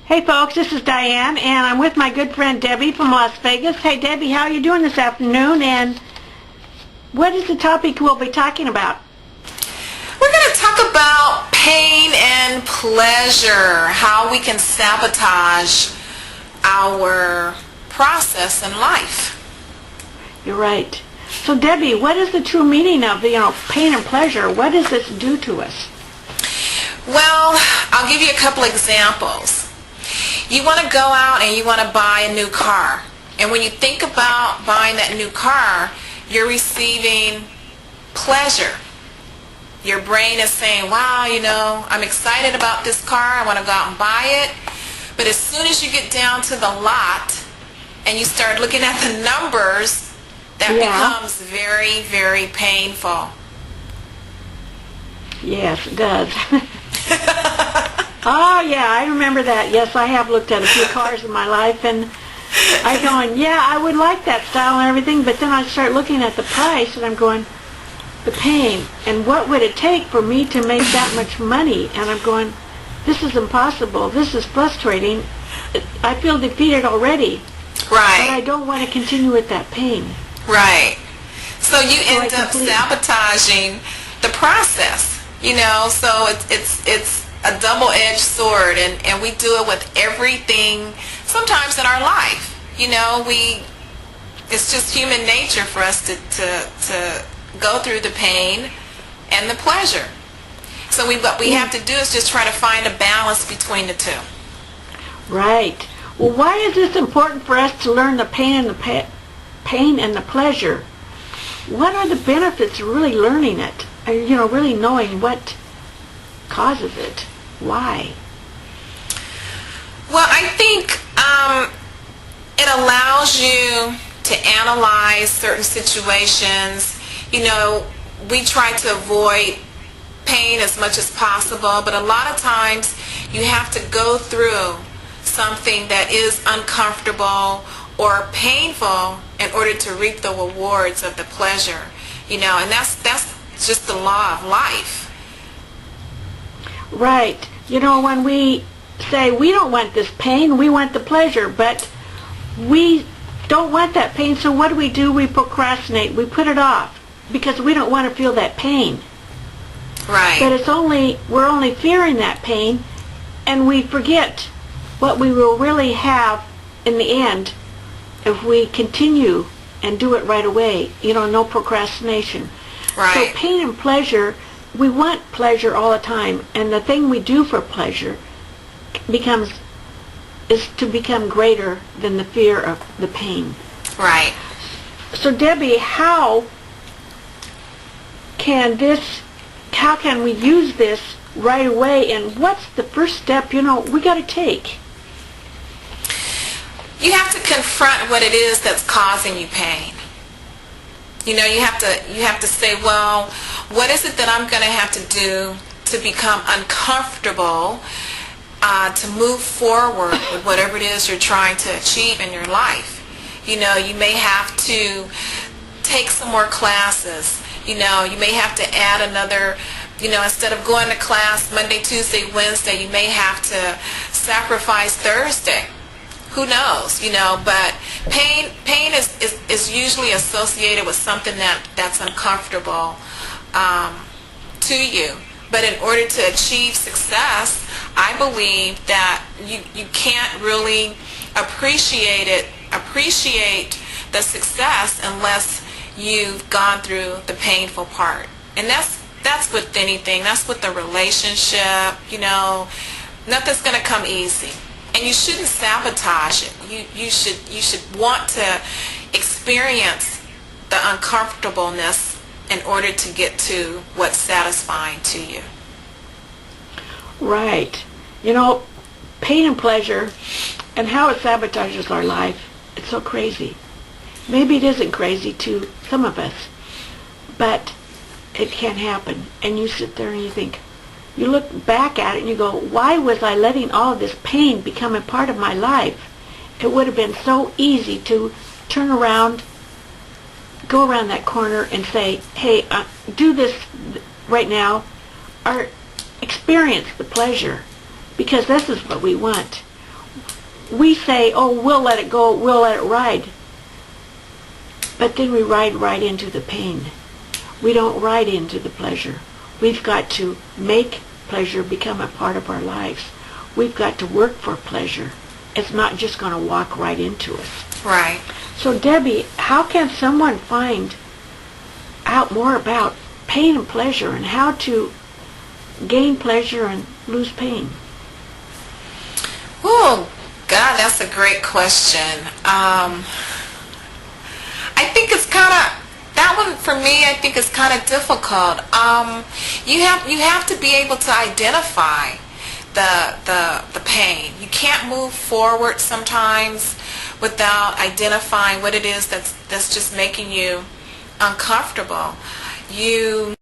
Hey folks, this is Diane, and I'm with my good friend Debbie from Las Vegas. Hey Debbie, how are you doing this afternoon, and what is the topic we'll be talking about? We're going to talk about pain and pleasure, how we can sabotage our process in life. You're right. So Debbie, what is the true meaning of, pain and pleasure? What does this do to us? Well, I'll give you a couple examples. You want to go out and you want to buy a new car. And when you think about buying that new car, you're receiving pleasure. Your brain is saying, wow, I'm excited about this car. I want to go out and buy it. But as soon as you get down to the lot and you start looking at the numbers, that becomes very, very painful. Yes, it does. Oh, yeah, I remember that. Yes, I have looked at a few cars in my life, and I'm going, yeah, I would like that style and everything, but then I start looking at the price, and I'm going, the pain, and what would it take for me to make that much money? And I'm going, this is impossible. This is frustrating. I feel defeated already. Right. But I don't want to continue with that pain. Right. So you end up sabotaging the process, so it's a double-edged sword, and we do it with everything sometimes in our life. It's just human nature for us to go through the pain and the pleasure. So what we have to do is just try to find a balance between the two. Right. Well, why is this important for us to learn the pain and the pleasure? What are the benefits of really learning it? Really knowing what causes it. Why? Well, I think it allows you to analyze certain situations. We try to avoid pain as much as possible, but a lot of times you have to go through something that is uncomfortable or painful in order to reap the rewards of the pleasure. And that's just the law of life. Right. When we say we don't want this pain, we want the pleasure, but we don't want that pain, so what do? We procrastinate. We put it off because we don't want to feel that pain. Right. But we're only fearing that pain, and we forget what we will really have in the end if we continue and do it right away. No procrastination. Right. So pain and pleasure, we want pleasure all the time, and the thing we do for pleasure is to become greater than the fear of the pain. Right. So Debbie, how can we use this right away, and what's the first step we got to take? You have to confront what it is that's causing you pain. You have to say, well, what is it that I'm going to have to do to become uncomfortable, to move forward with whatever it is you're trying to achieve in your life? You may have to take some more classes. You may have to add another, instead of going to class Monday, Tuesday, Wednesday, you may have to sacrifice Thursday. Who knows, but pain is usually associated with something that's uncomfortable to you. But in order to achieve success, I believe that you can't really appreciate the success unless you've gone through the painful part. And that's with anything. That's with a relationship, nothing's going to come easy. And you shouldn't sabotage it. You should want to experience the uncomfortableness in order to get to what's satisfying to you. Right. Pain and pleasure and how it sabotages our life, it's so crazy. Maybe it isn't crazy to some of us, but it can happen. And you sit there and you look back at it and you go, why was I letting all of this pain become a part of my life? It would have been so easy to turn around, go around that corner and say, hey, do this right now, or experience the pleasure, because this is what we want. we say, oh, we'll let it go, we'll let it ride. But then we ride right into the pain. We don't ride into the pleasure. We've got to make pleasure become a part of our lives. We've got to work for pleasure. It's not just going to walk right into us. Right. So Debbie, how can someone find out more about pain and pleasure and how to gain pleasure and lose pain? Oh, God, that's a great question. I think it's kind of, that one for me, I think is kind of difficult. You have to be able to identify the pain. You can't move forward sometimes without identifying what it is that's just making you uncomfortable. You